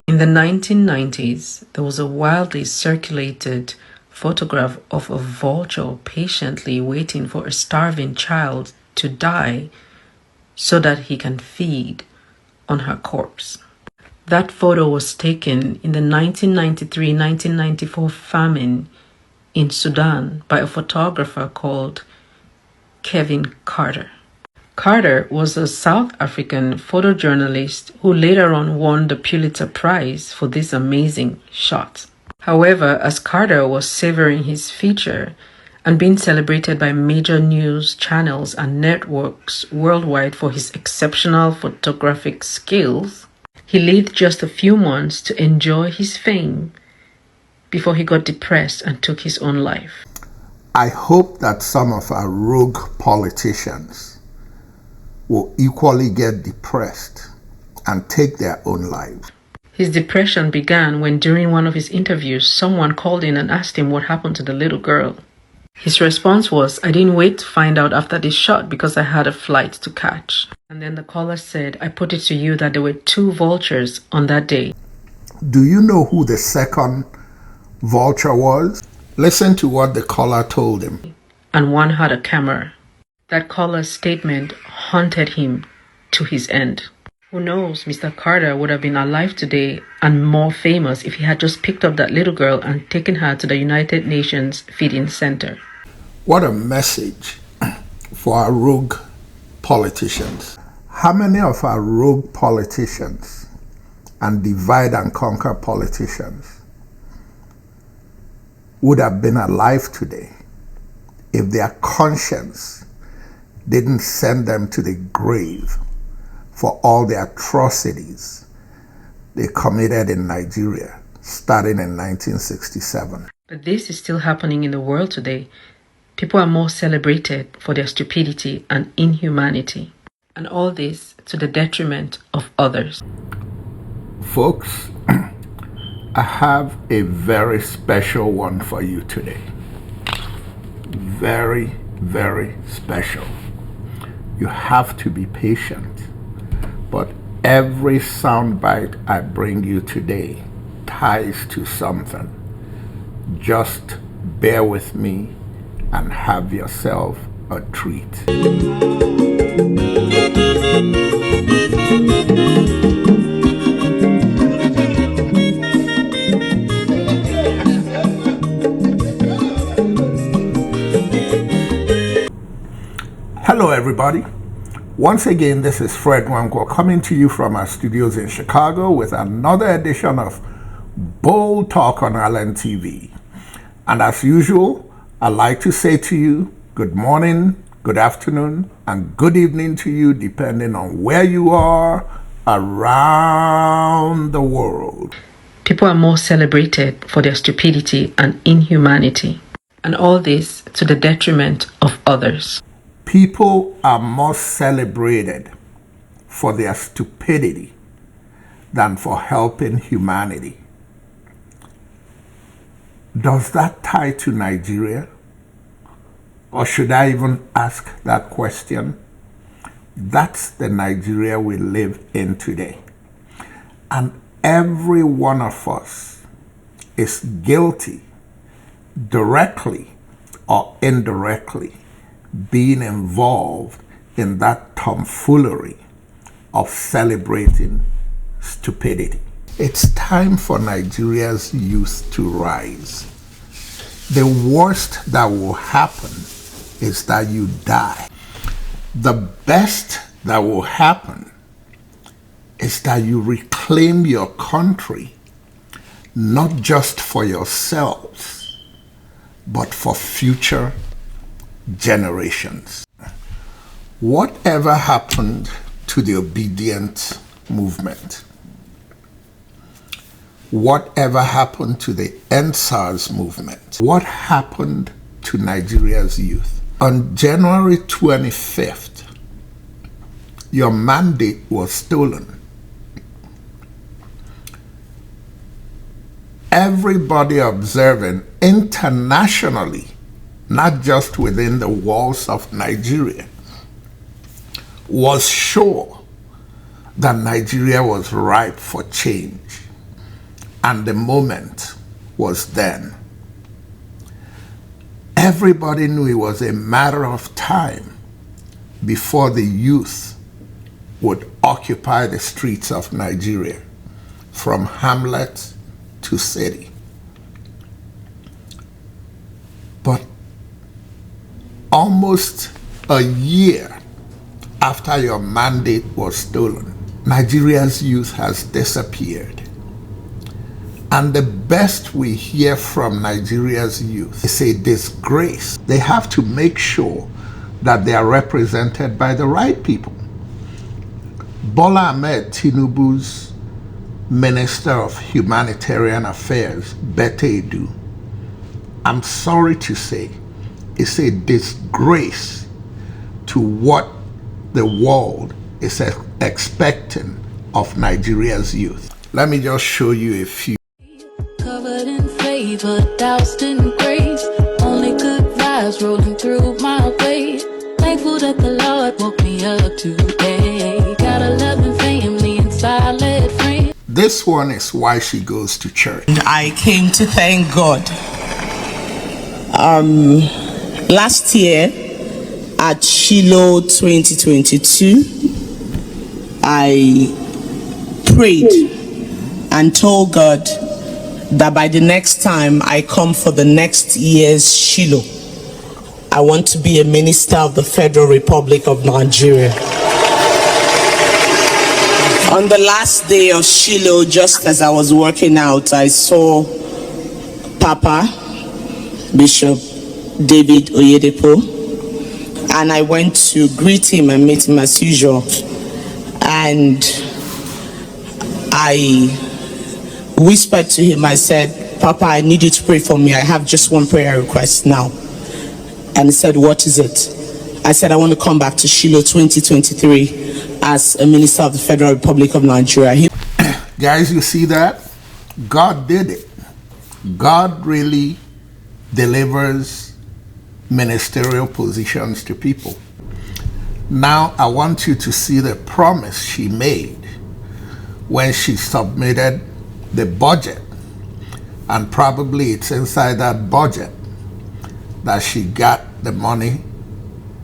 In the 1990s, there was a widely circulated photograph of a vulture patiently waiting for a starving child to die so that he can feed on her corpse. That photo was taken in the 1993-1994 famine in Sudan by a photographer called Kevin Carter. Carter was a South African photojournalist who later on won the Pulitzer Prize for this amazing shot. However, as Carter was savoring his feature and being celebrated by major news channels and networks worldwide for his exceptional photographic skills, he lived just a few months to enjoy his fame before he got depressed and took his own life. I hope that some of our rogue politicians will equally get depressed and take their own lives. His depression began when during one of his interviews, someone called in and asked him what happened to the little girl. His response was, "I didn't wait to find out after this shot because I had a flight to catch." And then the caller said, "I put it to you that there were 2 vultures on that day." Do you know who the second vulture was? Listen to what the caller told him. And one had a camera. That caller's statement haunted him to his end. Who knows, Mr. Carter would have been alive today and more famous if he had just picked up that little girl and taken her to the United Nations Feeding Center. What a message for our rogue politicians. How many of our rogue politicians and divide and conquer politicians would have been alive today if their conscience didn't send them to the grave for all the atrocities they committed in Nigeria, starting in 1967. But this is still happening in the world today. People are more celebrated for their stupidity and inhumanity, and all this to the detriment of others. Folks, I have a very special one for you today. Very, very special. You have to be patient, but every soundbite I bring you today ties to something. Just bear with me and have yourself a treat. Hello everybody. Once again, this is Fred Wanko coming to you from our studios in Chicago with another edition of Bold Talk on LNTV. And as usual, I'd like to say to you, good morning, good afternoon, and good evening to you, depending on where you are around the world. People are more celebrated for their stupidity and inhumanity, and all this to the detriment of others. People are more celebrated for their stupidity than for helping humanity. Does that tie to Nigeria? Or should I even ask that question? That's the Nigeria we live in today. And every one of us is guilty, directly or indirectly, being involved in that tomfoolery of celebrating stupidity. It's time for Nigeria's youth to rise. The worst that will happen is that you die. The best that will happen is that you reclaim your country, not just for yourselves, but for future generations. Whatever happened to the Obidient movement? Whatever happened to the NSARS movement? What happened to Nigeria's youth? On January 25th, your mandate was stolen. Everybody observing internationally, not just within the walls of Nigeria, was sure that Nigeria was ripe for change, and the moment was then. Everybody knew it was a matter of time before the youth would occupy the streets of Nigeria, from hamlet to city. But almost a year after your mandate was stolen, Nigeria's youth has disappeared. And the best we hear from Nigeria's youth is a disgrace. They have to make sure that they are represented by the right people. Bola Ahmed Tinubu's Minister of Humanitarian Affairs, Betta Edu, I'm sorry to say, is a disgrace to what the world is expecting of Nigeria's youth. Let me just show you a few. Covered in favor, doused in grace, only good vibes rolling through my way. Thankful that the Lord woke me up today. Got 11 family and solid friends. This one is why she goes to church. I came to thank God. Last year at Shiloh 2022, I prayed and told God that by the next time I come for the next year's Shiloh, I want to be a minister of the Federal Republic of Nigeria. On the last day of Shiloh, just as I was working out, I saw Papa, Bishop David Oyedepo, and I went to greet him and meet him as usual. And I whispered to him, I said, Papa, I need you to pray for me. I have just one prayer request now. And he said, what is it? I said, I want to come back to Shiloh 2023 as a minister of the Federal Republic of Nigeria. Guys, you see that? God did it. God really delivers ministerial positions to people. Now, I want you to see the promise she made when she submitted the budget, and probably it's inside that budget that she got the money,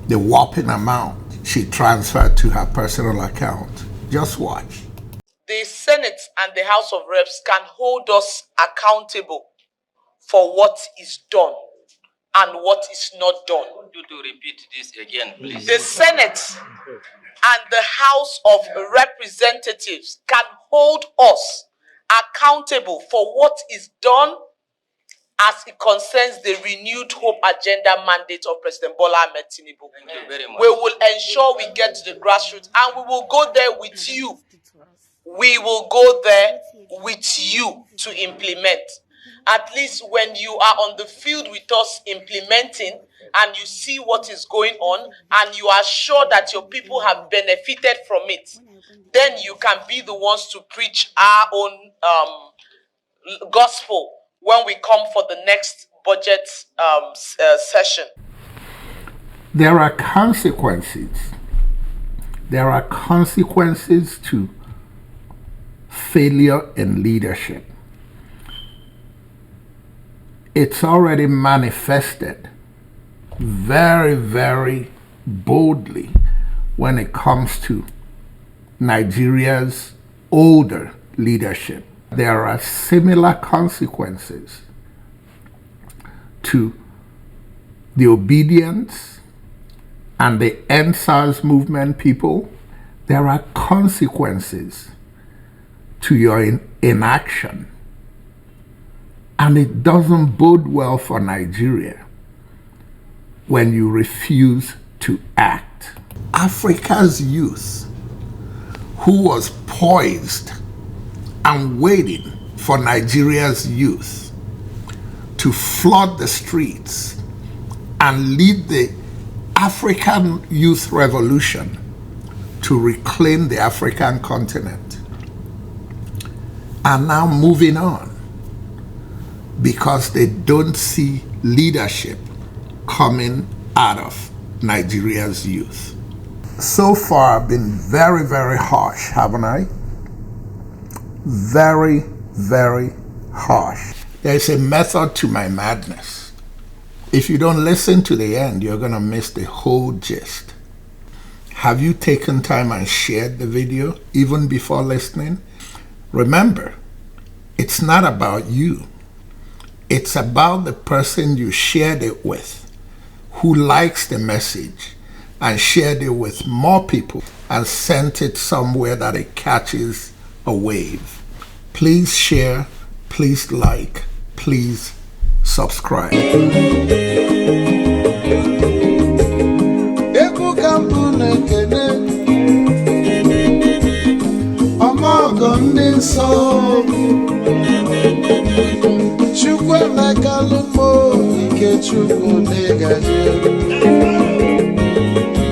the whopping amount she transferred to her personal account. Just watch. The Senate and the House of Reps can hold us accountable for what is done and what is not done. You to repeat this again, please. The Senate and the House of Representatives can hold us accountable for what is done as it concerns the renewed hope agenda mandate of President Bola Ahmed Tinubu. Thank you very much. We will ensure we get to the grassroots, and we will go there with you. We will go there with you to implement. At least when you are on the field with us implementing, and you see what is going on, and you are sure that your people have benefited from it, then you can be the ones to preach our own gospel when we come for the next budget session. There are consequences. There are consequences to failure in leadership. It's already manifested very, very boldly when it comes to Nigeria's older leadership. There are similar consequences to the Obedients and the NSAS movement people. There are consequences to your inaction. And it doesn't bode well for Nigeria when you refuse to act. Africa's youth, who was poised and waiting for Nigeria's youth to flood the streets and lead the African youth revolution to reclaim the African continent, are now moving on because they don't see leadership coming out of Nigeria's youth. So far, I've been very, very harsh, haven't I? Very, very harsh. There's a method to my madness. If you don't listen to the end, you're going to miss the whole gist. Have you taken time and shared the video even before listening? Remember, it's not about you. It's about the person you shared it with, who likes the message and shared it with more people and sent it somewhere that it catches a wave. Please share, please like, please subscribe.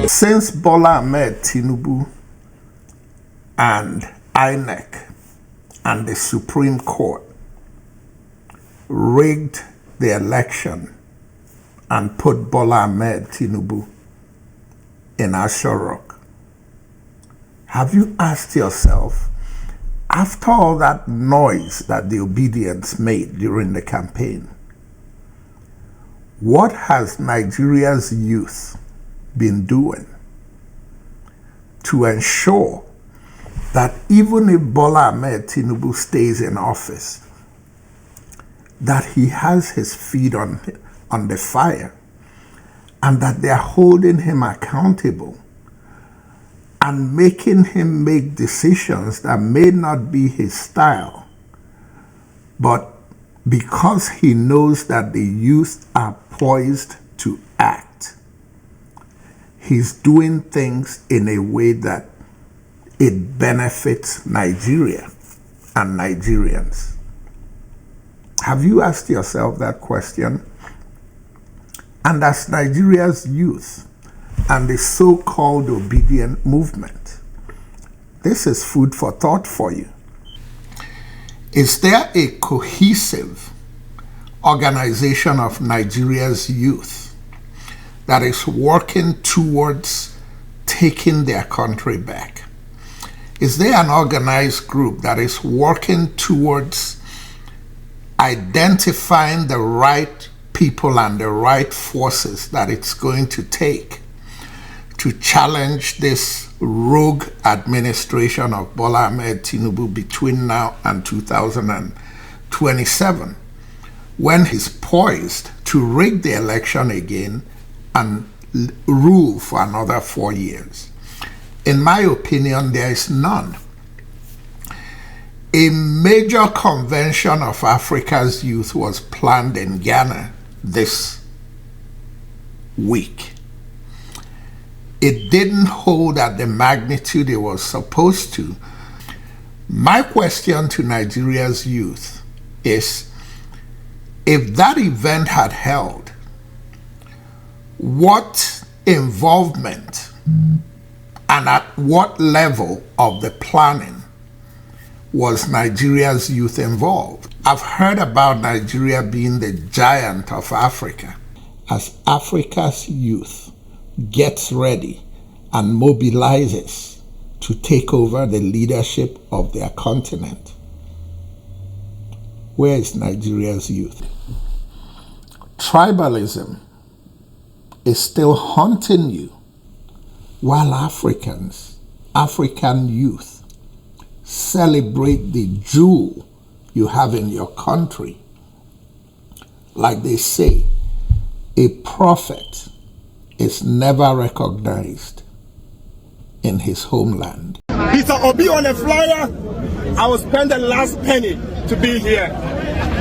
Since Bola Ahmed Tinubu and INEC and the Supreme Court rigged the election and put Bola Ahmed Tinubu in Aso Rock, have you asked yourself, after all that noise that the Obedients made during the campaign, what has Nigeria's youth been doing to ensure that even if Bola Ahmed Tinubu stays in office, that he has his feet on the fire and that they're holding him accountable and making him make decisions that may not be his style, but because he knows that the youth are poised to act, he's doing things in a way that it benefits Nigeria and Nigerians. Have you asked yourself that question? And as Nigeria's youth and the so-called Obidient movement, this is food for thought for you. Is there a cohesive organization of Nigeria's youth that is working towards taking their country back? Is there an organized group that is working towards identifying the right people and the right forces that it's going to take to challenge this rogue administration of Bola Ahmed Tinubu between now and 2027, when he's poised to rig the election again and rule for another 4 years? In my opinion, there is none. A major convention of Africa's youth was planned in Ghana this week. It didn't hold at the magnitude it was supposed to. My question to Nigeria's youth is, if that event had held, what involvement and at what level of the planning was Nigeria's youth involved? I've heard about Nigeria being the giant of Africa. As Africa's youth gets ready and mobilizes to take over the leadership of their continent, where is Nigeria's youth? Tribalism is still haunting you, while African youth celebrate the jewel you have in your country. Like they say, a prophet is never recognized in his homeland. Peter Obi on a flyer, I will spend the last penny to be here.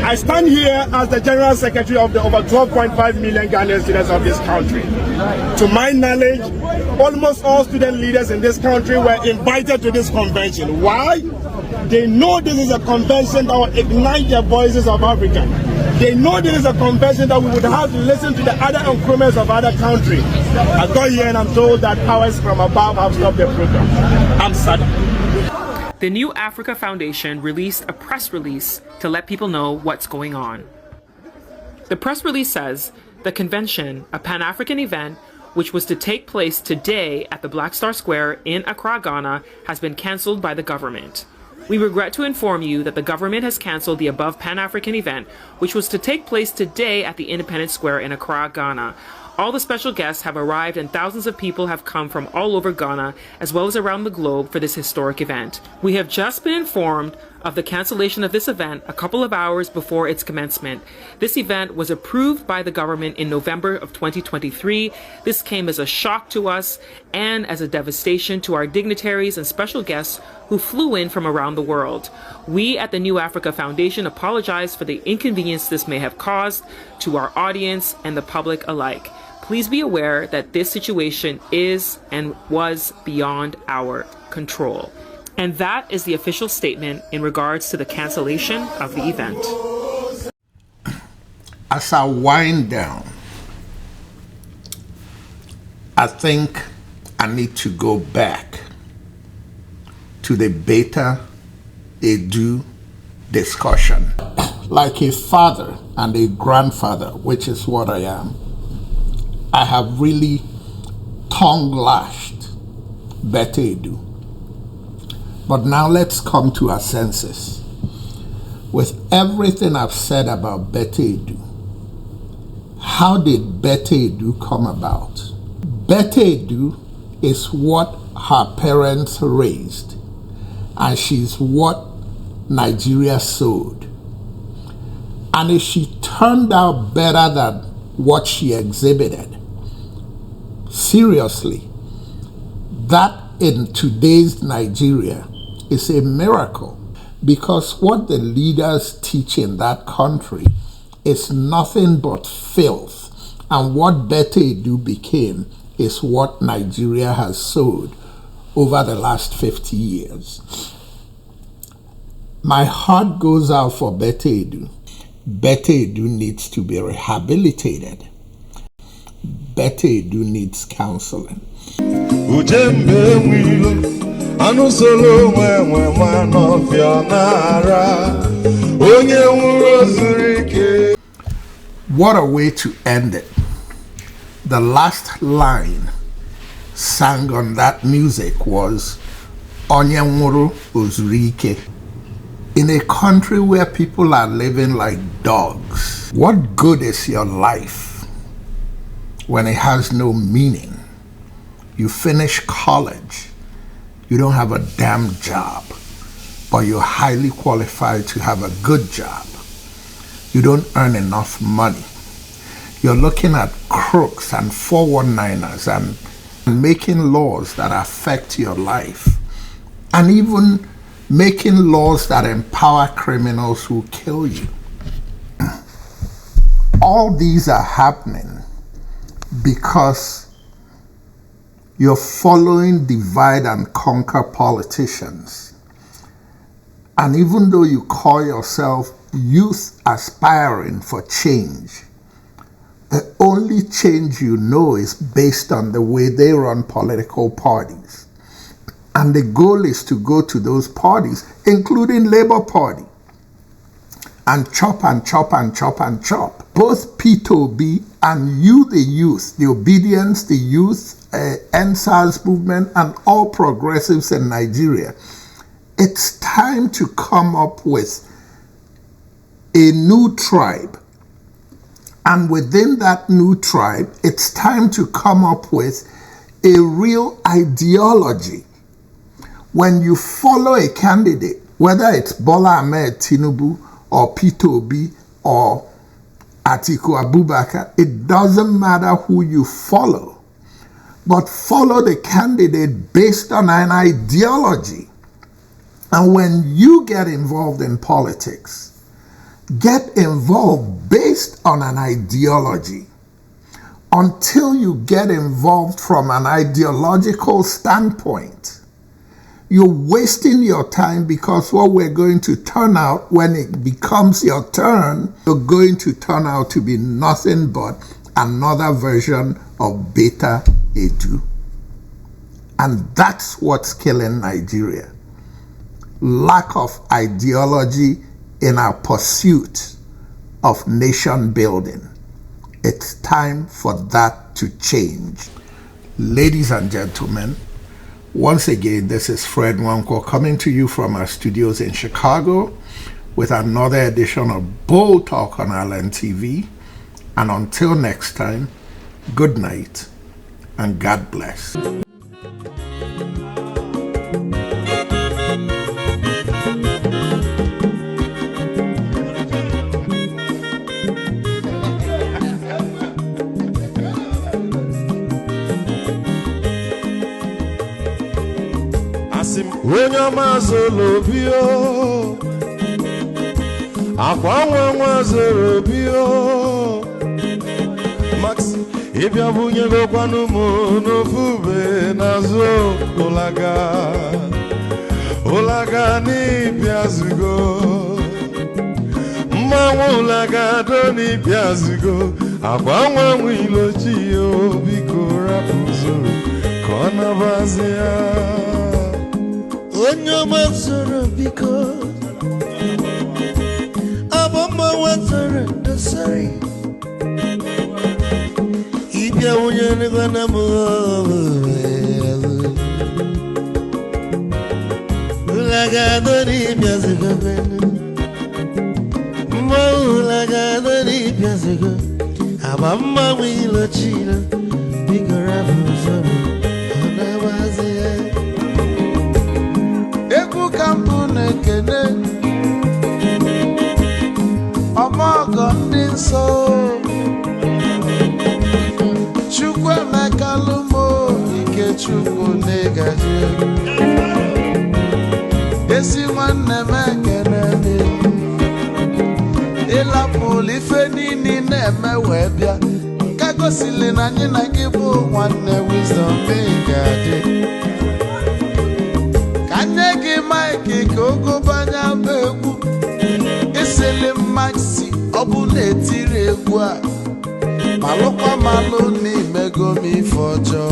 I stand here as the General Secretary of the over 12.5 million Ghanaian students of this country. To my knowledge, almost all student leaders in this country were invited to this convention. Why? They know this is a convention that will ignite the voices of Africa. They know this is a convention that we would have to listen to the other encroachments of other countries. I got here and I'm told that powers from above have stopped the program. I'm sad. The New Africa Foundation released a press release to let people know what's going on. The press release says the convention, a Pan-African event, which was to take place today at the Black Star Square in Accra, Ghana, has been cancelled by the government. We regret to inform you that the government has cancelled the above Pan-African event, which was to take place today at the Independence Square in Accra, Ghana. All the special guests have arrived and thousands of people have come from all over Ghana, as well as around the globe for this historic event. We have just been informed of the cancellation of this event a couple of hours before its commencement. This event was approved by the government in November of 2023. This came as a shock to us and as a devastation to our dignitaries and special guests who flew in from around the world. We at the New Africa Foundation apologize for the inconvenience this may have caused to our audience and the public alike. Please be aware that this situation is and was beyond our control. And that is the official statement in regards to the cancellation of the event. As I wind down, I think I need to go back to the Betta Edu discussion. Like a father and a grandfather, which is what I am, I have really tongue-lashed Betta Edu. But now let's come to our senses. With everything I've said about Betta Edu, how did Betta Edu come about? Betta Edu is what her parents raised, and she's what Nigeria sowed. And if she turned out better than what she exhibited, seriously, that in today's Nigeria is a miracle, because what the leaders teach in that country is nothing but filth, and what Betta Edu became is what Nigeria has sowed over the last 50 years. My heart goes out for Betta Edu. Betta Edu needs to be rehabilitated. Betta Edu needs counseling. What a way to end it. The last line sang on that music was Onye nwuru ozuru ike. In a country where people are living like dogs, what good is your life when it has no meaning? You finish college, you don't have a damn job, but you're highly qualified to have a good job. You don't earn enough money. You're looking at crooks and 419ers and making laws that affect your life, and even making laws that empower criminals who kill you. All these are happening because you're following divide and conquer politicians. And even though you call yourself youth aspiring for change, the only change you know is based on the way they run political parties. And the goal is to go to those parties, including Labour Party, and chop and chop and chop and chop. Both P2B and you, the youth, the Obedients, the youth, NSAS movement, and all progressives in Nigeria, it's time to come up with a new tribe. And within that new tribe, it's time to come up with a real ideology. When you follow a candidate, whether it's Bola Ahmed Tinubu or P2B or Atiku Abubakar, it doesn't matter who you follow, but follow the candidate based on an ideology. And when you get involved in politics, get involved based on an ideology. Until you get involved from an ideological standpoint, you're wasting your time, because what we're going to turn out when it becomes your turn, you're going to turn out to be nothing but another version of Betta Edu. And that's what's killing Nigeria. Lack of ideology in our pursuit of nation building. It's time for that to change. Ladies and gentlemen, once again, this is Fred Nwankwo coming to you from our studios in Chicago with another edition of Bold Talk on Island TV. And until next time, good night and God bless. When your mazolo bio, akwa mazolo bio, Max, if you bunye go kwanu mo no fube nazo olaga ni piazugo, olaga do ni piazugo, akwa wilo chio biko rapuzo, kona bazia. When your mazoro because Abama water the sorry. If you want to go na mo, Ulaga doni piazugo, Ulaga doni piazugo. Abama wilo chila, bigger after Kene Omogo ndị nsọ Chukwu emekalumo ike Chukwu negaji Esi nwanne m ekene dị Ịlapụlụ ife niile na-eme wee bịa Ka gosili na anyị na gị bụ nwanne wisdom ga-adị Mike Kogo banya begwu Esele maxi obu na-etiri egwu a Malụkwa malụ n'imego m ife ọjọọ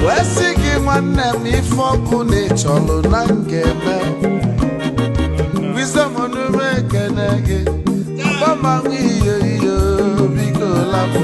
Wee sị gị nwanne m ife ọkụ na-echọlụ na ngeme Wisdom onume ekene gị Agbama iyo biko lapụ